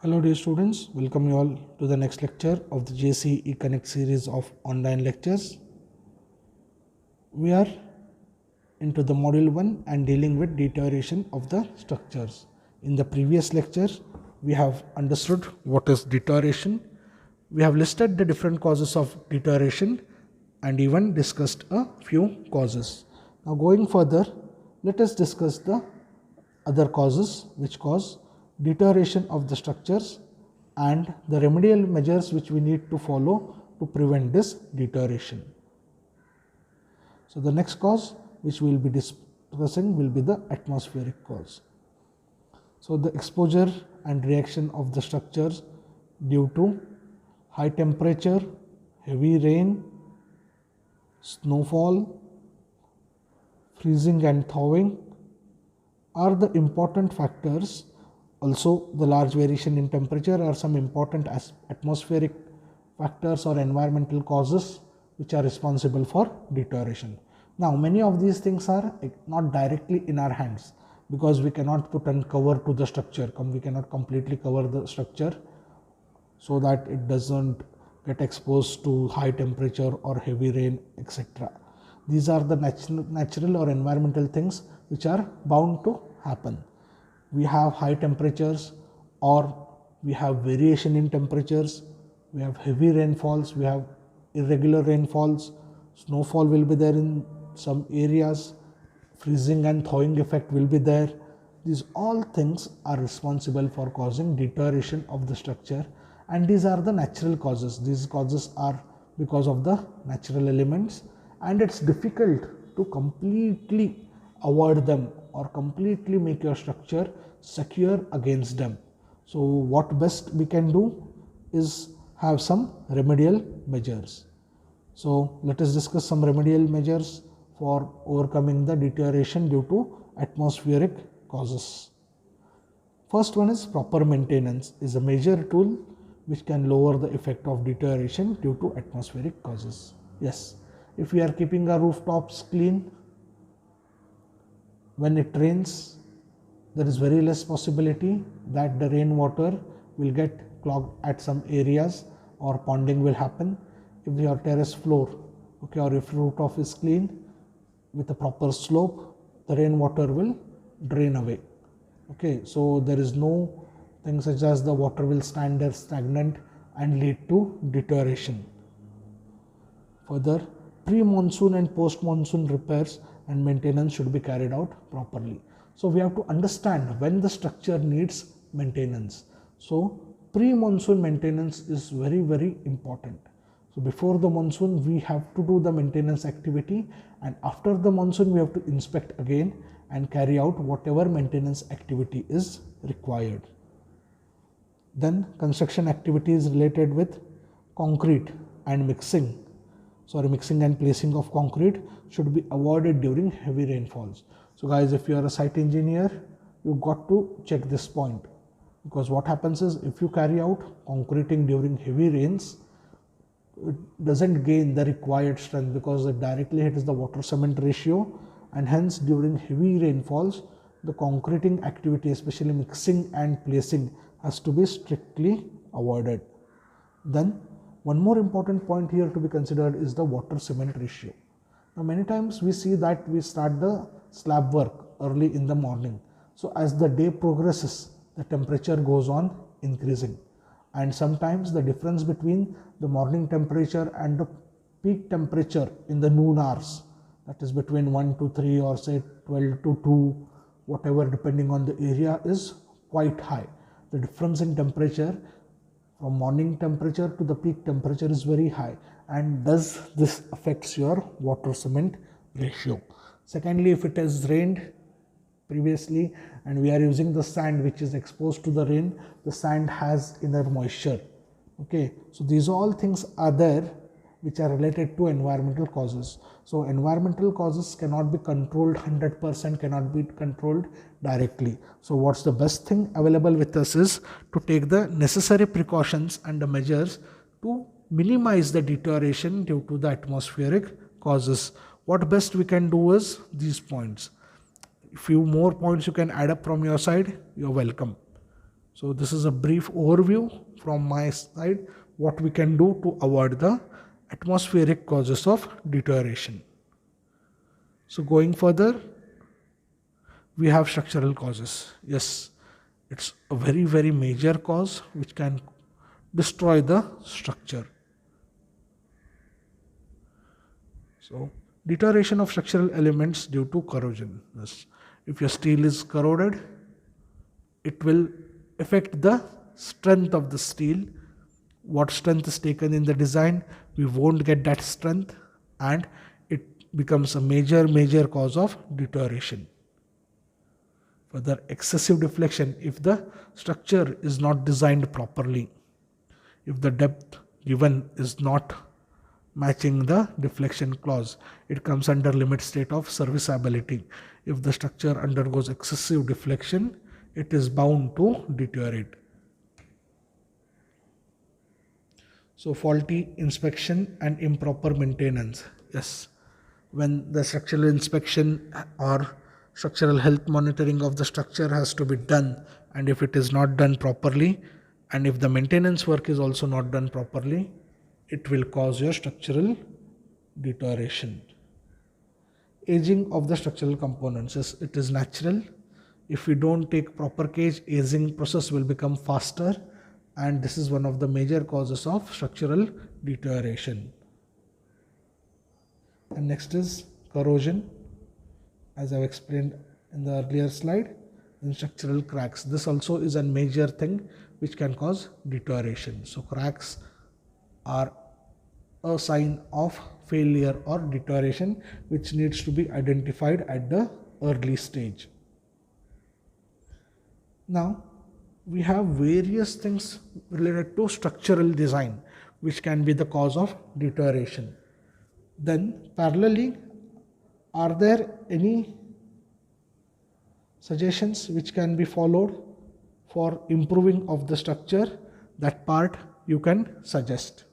Hello dear students, welcome you all to the next lecture of the JCE Connect series of online lectures. We are into the module 1 and dealing with deterioration of the structures. In the previous lecture, we have understood what is deterioration. We have listed the different causes of deterioration and even discussed a few causes. Now going further, let us discuss the other causes which cause deterioration of the structures and the remedial measures which we need to follow to prevent this deterioration. So the next cause which we will be discussing will be the atmospheric cause. So the exposure and reaction of the structures due to high temperature, heavy rain, snowfall, freezing and thawing are the important factors. Also, the large variation in temperature are some important atmospheric factors or environmental causes which are responsible for deterioration. Now, many of these things are not directly in our hands because we cannot put a cover to the structure. We cannot completely cover the structure so that it doesn't get exposed to high temperature or heavy rain, etc. These are the natural or environmental things which are bound to happen. We have high temperatures or we have variation in temperatures, we have heavy rainfalls, we have irregular rainfalls, snowfall will be there in some areas, freezing and thawing effect will be there. These all things are responsible for causing deterioration of the structure, and these are the natural causes. These causes are because of the natural elements, and it's difficult to completely avoid them or completely make your structure secure against them. So what best we can do is have some remedial measures. So let us discuss some remedial measures for overcoming the deterioration due to atmospheric causes. First one is proper maintenance is a major tool which can lower the effect of deterioration due to atmospheric causes. Yes, if we are keeping our rooftops clean, when it rains, there is very less possibility that the rainwater will get clogged at some areas or ponding will happen. If your terrace floor, or if rooftop is clean with a proper slope, the rainwater will drain away. So there is no thing such as the water will stand there stagnant and lead to deterioration. Further, pre-monsoon and post-monsoon repairs and maintenance should be carried out properly. So we have to understand when the structure needs maintenance. So pre-monsoon maintenance is very, very important. So before the monsoon, we have to do the maintenance activity, and after the monsoon, we have to inspect again and carry out whatever maintenance activity is required. Then construction activities related with concrete and mixing and placing of concrete should be avoided during heavy rainfalls. So guys, if you are a site engineer, you got to check this point, because what happens is if you carry out concreting during heavy rains, it doesn't gain the required strength because it directly hits the water cement ratio, and hence during heavy rainfalls the concreting activity, especially mixing and placing, has to be strictly avoided. Then one more important point here to be considered is the water cement ratio. Now many times we see that we start the slab work early in the morning. So as the day progresses, the temperature goes on increasing, and sometimes the difference between the morning temperature and the peak temperature in the noon hours, that is between 1 to 3 or say 12 to 2, whatever, depending on the area, is quite high. The difference in temperature from morning temperature to the peak temperature is very high, and thus this affects your water cement ratio. Secondly, if it has rained previously and we are using the sand which is exposed to the rain, the sand has inner moisture. So these all things are there which are related to environmental causes. So environmental causes cannot be controlled 100%, cannot be controlled directly. So what's the best thing available with us is to take the necessary precautions and the measures to minimize the deterioration due to the atmospheric causes. What best we can do is these points. Few more points you can add up from your side, you're welcome. So this is a brief overview from my side what we can do to avoid the atmospheric causes of deterioration. So going further, we have structural causes. Yes, it's a very major cause which can destroy the structure. So deterioration of structural elements due to corrosion. Yes. If your steel is corroded, it will affect the strength of the steel. What strength is taken in the design, we won't get that strength, and it becomes a major cause of deterioration. Further, excessive deflection, if the structure is not designed properly, if the depth given is not matching the deflection clause, it comes under limit state of serviceability. If the structure undergoes excessive deflection, it is bound to deteriorate. So faulty inspection and improper maintenance. Yes, when the structural inspection or structural health monitoring of the structure has to be done, and if it is not done properly, and if the maintenance work is also not done properly, it will cause your structural deterioration. Aging of the structural components. Yes, it is natural. If we don't take proper care, aging process will become faster, and this is one of the major causes of structural deterioration. And next is corrosion, as I've explained in the earlier slide, and structural cracks. This also is a major thing which can cause deterioration. So cracks are a sign of failure or deterioration which needs to be identified at the early stage. Now we have various things related to structural design which can be the cause of deterioration. Then parallelly, are there any suggestions which can be followed for improving of the structure? That part you can suggest.